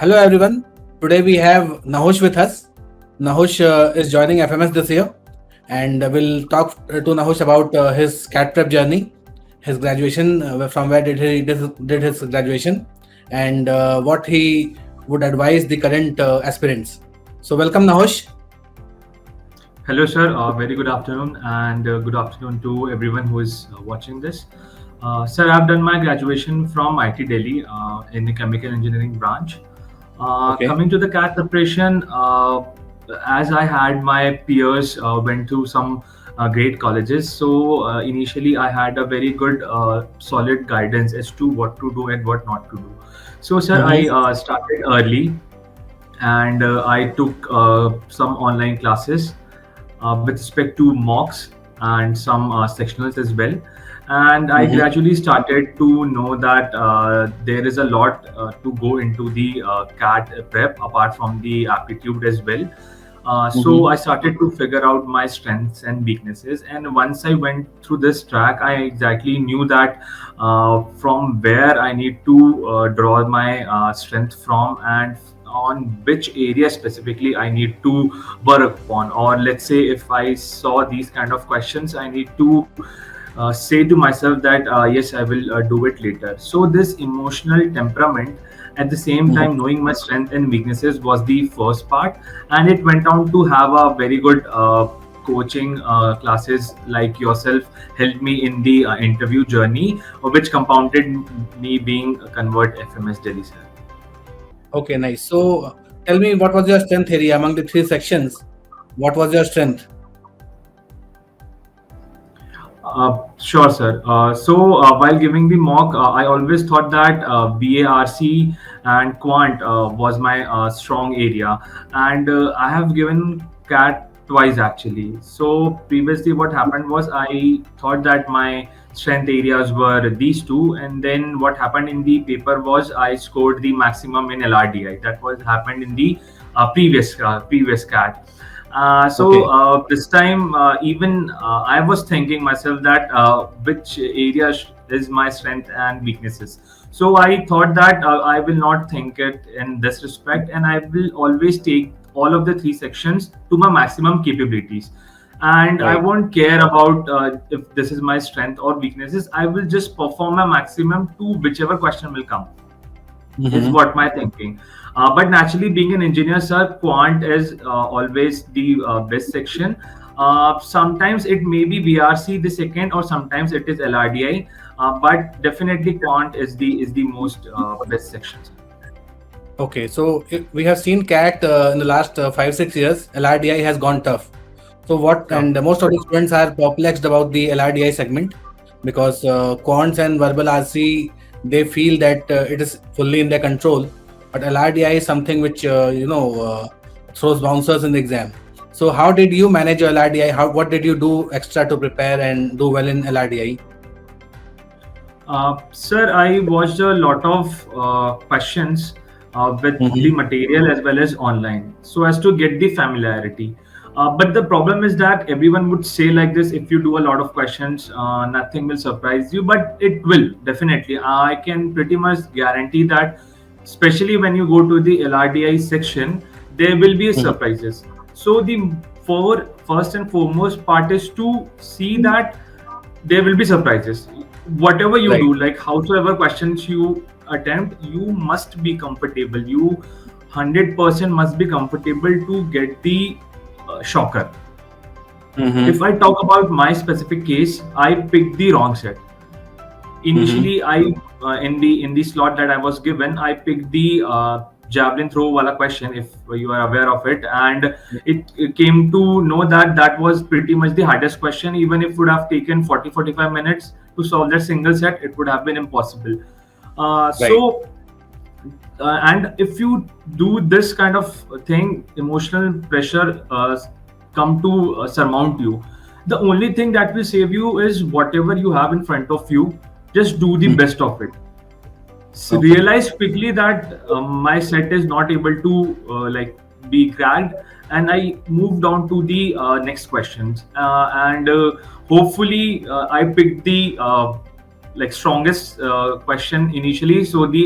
Hello everyone. Today we have Nahush with us. Nahush is joining FMS this year, and we'll talk to Nahush about his CAT prep journey, his graduation, from where did his graduation, and what he would advise the current aspirants. So welcome Nahush. Hello, sir. Very good afternoon, and good afternoon to everyone who is watching this. Sir, I've done my graduation from IT Delhi in the chemical engineering branch. Okay. Coming to the CAT preparation, as I had my peers went to some great colleges, so initially I had a very good, solid guidance as to what to do and what not to do. So, sir, I Mm-hmm. started early and I took some online classes with respect to mocks and some sectionals as well. And I Mm-hmm. gradually started to know that there is a lot to go into the CAT prep apart from the aptitude as well. So Mm-hmm. I started to figure out my strengths and weaknesses. And once I went through this track, I exactly knew that from where I need to draw my strength from and on which area specifically I need to work upon. Or let's say if I saw these kind of questions, I need to say to myself that yes, I will do it later. So this emotional temperament, at the same Mm-hmm. time knowing my strength and weaknesses, was the first part. And it went on to have a very good coaching classes like yourself helped me in the interview journey, which compounded me being a convert FMS Delhi, sir. Okay, nice. So tell me, what was your strength area among the three sections? What was your strength? Sure, sir. While giving the mock, I always thought that BARC and Quant was my strong area, and I have given CAT twice actually. So previously, what happened was I thought that my strength areas were these two, and then what happened in the paper was I scored the maximum in LRDI. That was happened in the previous CAT. Okay. This time, even I was thinking myself that which area is my strength and weaknesses. So I thought that I will not think it in this respect, and I will always take all of the three sections to my maximum capabilities. And I Right. won't care about if this is my strength or weaknesses. I will just perform my maximum to whichever question will come is Mm-hmm. what my thinking. But naturally, being an engineer, sir, quant is always the best section. Sometimes it may be VRC the second, or sometimes it is LRDI. But definitely, quant is the most best section. Okay, so we have seen CAT in the last 5-6 years. LRDI has gone tough. So what? Tough. And most of the students are perplexed about the LRDI segment because quants and verbal RC, they feel that it is fully in their control, but LRDI is something which throws bouncers in the exam. So how did you manage your LRDI? What did you do extra to prepare and do well in LRDI? Sir, I watched a lot of questions with the Mm-hmm. material as well as online, so as to get the familiarity. But the problem is that everyone would say like this: if you do a lot of questions, nothing will surprise you. But it will definitely. I can pretty much guarantee that, especially when you go to the LRDI section, there will be surprises. So the first and foremost part is to see that there will be surprises. Whatever you Right. do, like howsoever questions you attempt, you must be comfortable. You 100% must be comfortable to get the shocker. If Mm-hmm. I talk about my specific case, I picked the wrong set. Mm-hmm. Initially, I in the slot that I was given, I picked the javelin throw wala question, if you are aware of it. And it came to know that that was pretty much the hardest question. Even if it would have taken 40-45 minutes to solve that single set, it would have been impossible. uh, Right. so and if you do this kind of thing, emotional pressure come to surmount you. The only thing that will save you is whatever you have in front of you, just do the Mhm. best of it. Okay. Realize quickly that my set is not able to be cracked, and I moved on to the next questions. And hopefully I picked the strongest question initially. So the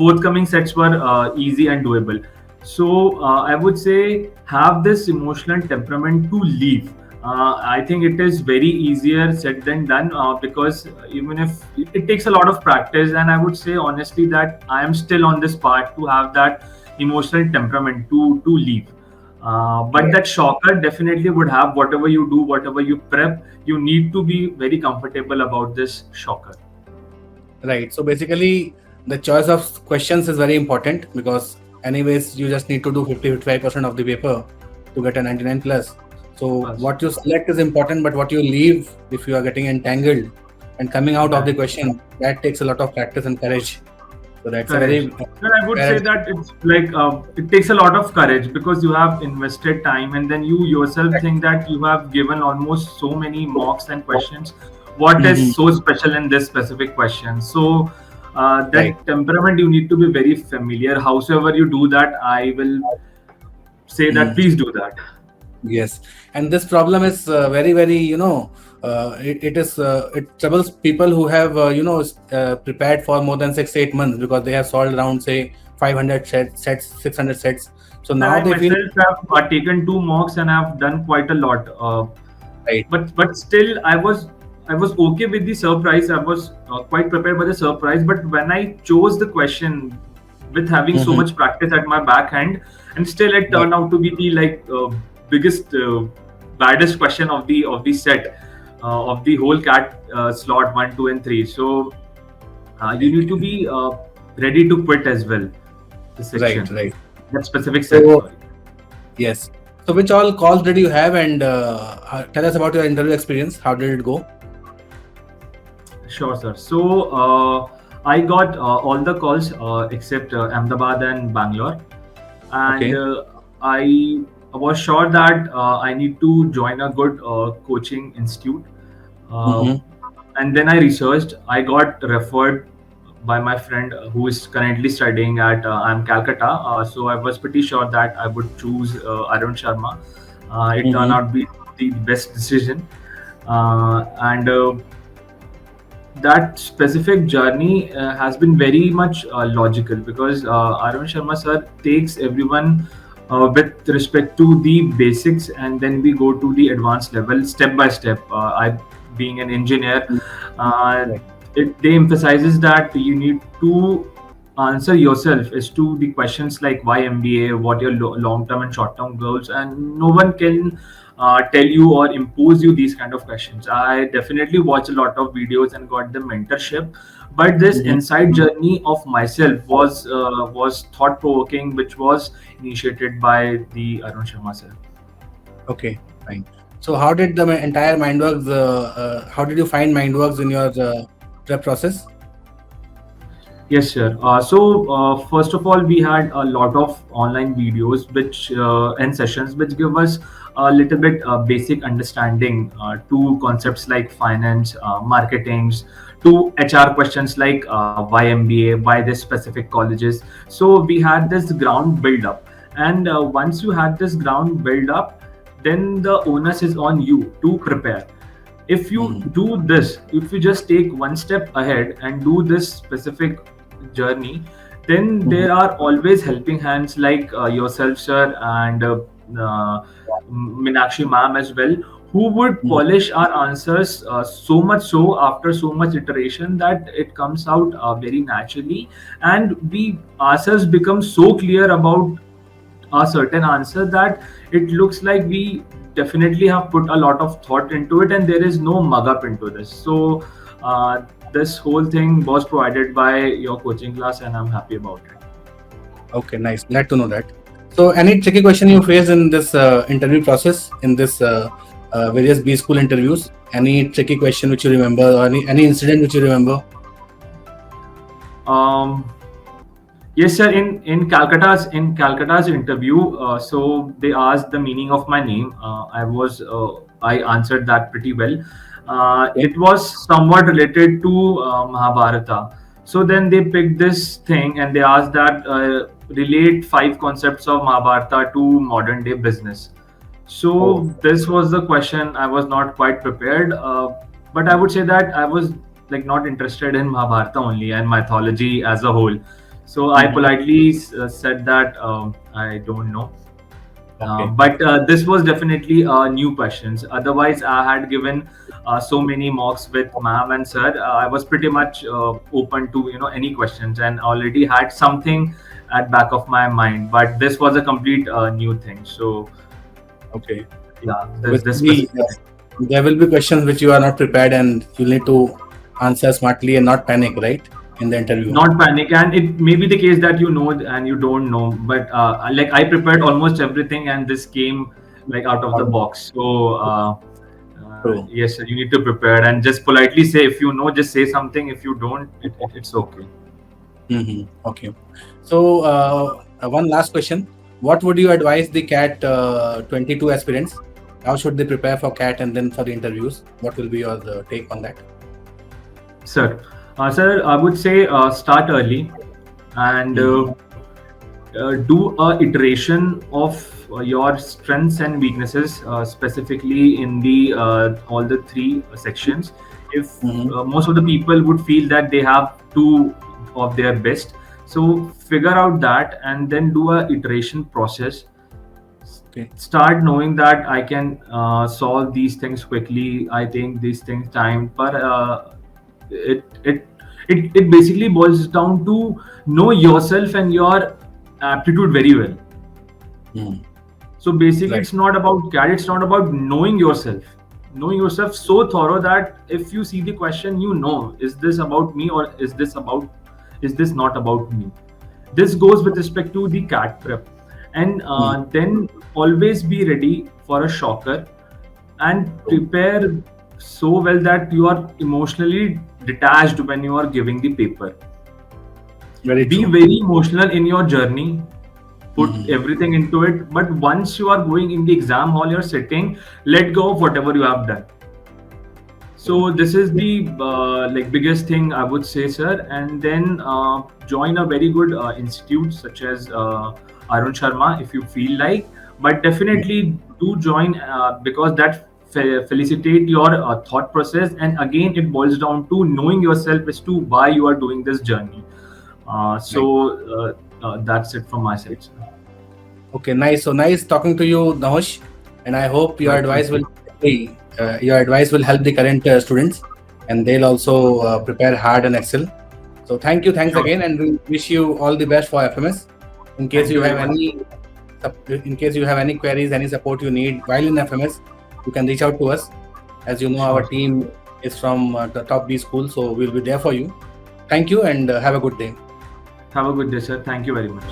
forthcoming sets were easy and doable. So I would say have this emotional temperament to leave. I think it is very easier said than done, because even if it takes a lot of practice, and I would say honestly that I am still on this part to have that emotional temperament to leave. But Right. that shocker definitely would have, whatever you do, whatever you prep, you need to be very comfortable about this shocker. Right. So basically, the choice of questions is very important because, anyways, you just need to do 50-55% of the paper to get a 99 plus. So First. what you select is important, but what you leave, if you are getting entangled and coming out of the question, that takes a lot of practice and courage. So that's a Courage. very Well, I would say fair. that it's like it takes a lot of courage because you have invested time, and then you yourself think that you have given almost so many mocks and questions. What is Mhm. so special in this specific question? So Right. that temperament you need to be very familiar. Howsoever you do that, I will say that Mhm. please do that. Yes, and this problem is very, very, it troubles people who have, prepared for more than 6-8 months because they have solved around, say, 500 sets, 600 sets. So Sir, now I they feel, myself have taken two mocks and I've done quite a lot. right. But still, I was okay with the surprise. I was quite prepared by the surprise. But when I chose the question with having so Mhm. much practice at my backhand, and still it Right. turned out to be the like biggest baddest question of the set of the whole cat slot 1, 2, and 3. So you Right. need to be ready to quit as well. The Right. section, Right. that specific set. So Sorry. yes. So which all calls did you have, and tell us about your interview experience. How did it go? Sure, sir. So I got all the calls except Ahmedabad and Bangalore, and Okay. I was sure that I need to join a good coaching institute. Uh, Mm-hmm. and then I researched. I got referred by my friend who is currently studying at I'm Calcutta. So I was pretty sure that I would choose Arun Sharma. It turned Mm-hmm. out to be the best decision, and that specific journey has been very much logical because Arun Sharma sir takes everyone with respect to the basics, and then we go to the advanced level step by step. I, being an engineer, uh, Right. they emphasizes that you need to answer yourself as to the questions like why MBA, what your long term and short term goals, and no one can tell you or impose you these kind of questions. I definitely watch a lot of videos and got the mentorship, but this Mm-hmm. inside journey of myself was thought provoking, which was initiated by the Arun Sharma sir. Okay, fine. So how did the entire Mindworks, how did you find Mindworks in your prep process? Yes, sir. So, first of all, we had a lot of online videos which and sessions which give us a little bit basic understanding to concepts like finance, marketings, to HR questions like why MBA, why this specific colleges. So we had this ground build up, and once you had this ground build up, then the onus is on you to prepare. If you Mm-hmm. do this, if you just take one step ahead and do this specific journey, then Mm-hmm. there are always helping hands like yourself sir and uh, Minakshi ma'am as well, who would Mm-hmm. polish our answers so much so after so much iteration that it comes out very naturally, and we ourselves become so clear about a certain answer that it looks like we definitely have put a lot of thought into it, and there is no mug up into this. So this whole thing was provided by your coaching class, and I'm happy about it. Okay, nice. Glad to know that. So, any tricky question you faced in this interview process, in this various B school interviews? Any tricky question which you remember, or any incident which you remember? um, Yes, sir. In Calcutta's interview, so they asked the meaning of my name. I answered that pretty well. Okay. It was somewhat related to Mahabharata. So then they picked this thing and they asked that relate 5 concepts of Mahabharata to modern day business. Oh, So this was the question. I was not quite prepared, but I would say that I was like not interested in Mahabharata only and mythology as a whole. So I politely said that I don't know. Okay. But this was definitely new questions. Otherwise, I had given so many mocks with ma'am and sir. I was pretty much open to any questions and already had something at back of my mind. But this was a complete new thing. So Okay. yeah, So this basically, specific. there will be questions which you are not prepared, and you need to answer smartly and not panic, right, in the interview. Not panic, and it may be the case that you know and you don't know, but like I prepared almost everything and this came like out of the box. So True. yes sir, you need to prepare and just politely say, if you know, just say something. If you don't, it's okay. Okay. So, one last question. What would you advise the CAT 22 aspirants? How should they prepare for CAT and then for the interviews? What will be your take on that? Sir, sir, I would say start early and do a iteration of your strengths and weaknesses, specifically in the all the three sections. If most of the people would feel that they have two of their best, so figure out that and then do a iteration process. Okay. Start knowing that I can solve these things quickly. I think these things time, but it it it basically boils down to know yourself and your aptitude very well. So basically, Right. it's not about CAD. It's not about knowing yourself so thorough that if you see the question, you know, is this about me or is this not about me? This goes with respect to the CAD prep, and then always be ready for a shocker and prepare so well that you are emotionally detached when you are giving the paper. Very Be true. very emotional in your journey, put everything into it, but once you are going in the exam hall, you're sitting, let go of whatever you have done. So this is the like biggest thing I would say, sir. And then join a very good institute such as Arun Sharma if you feel like. But definitely do join because that felicitate your thought process. And again, it boils down to knowing yourself as to why you are doing this journey. Right. That's it from my side, sir. Okay, nice. So nice talking to you, Nahush, and I hope your advice will help the current students, and they'll also prepare hard and excel. So thanks Sure. again, and we wish you all the best for FMS. In case Thank you you very have much. in case you have any queries, any support you need while in FMS, you can reach out to us. As you know, our Sure. team is from the top B school, so we'll be there for you. Thank you, and have a good day. Have a good day, sir. Thank you very much.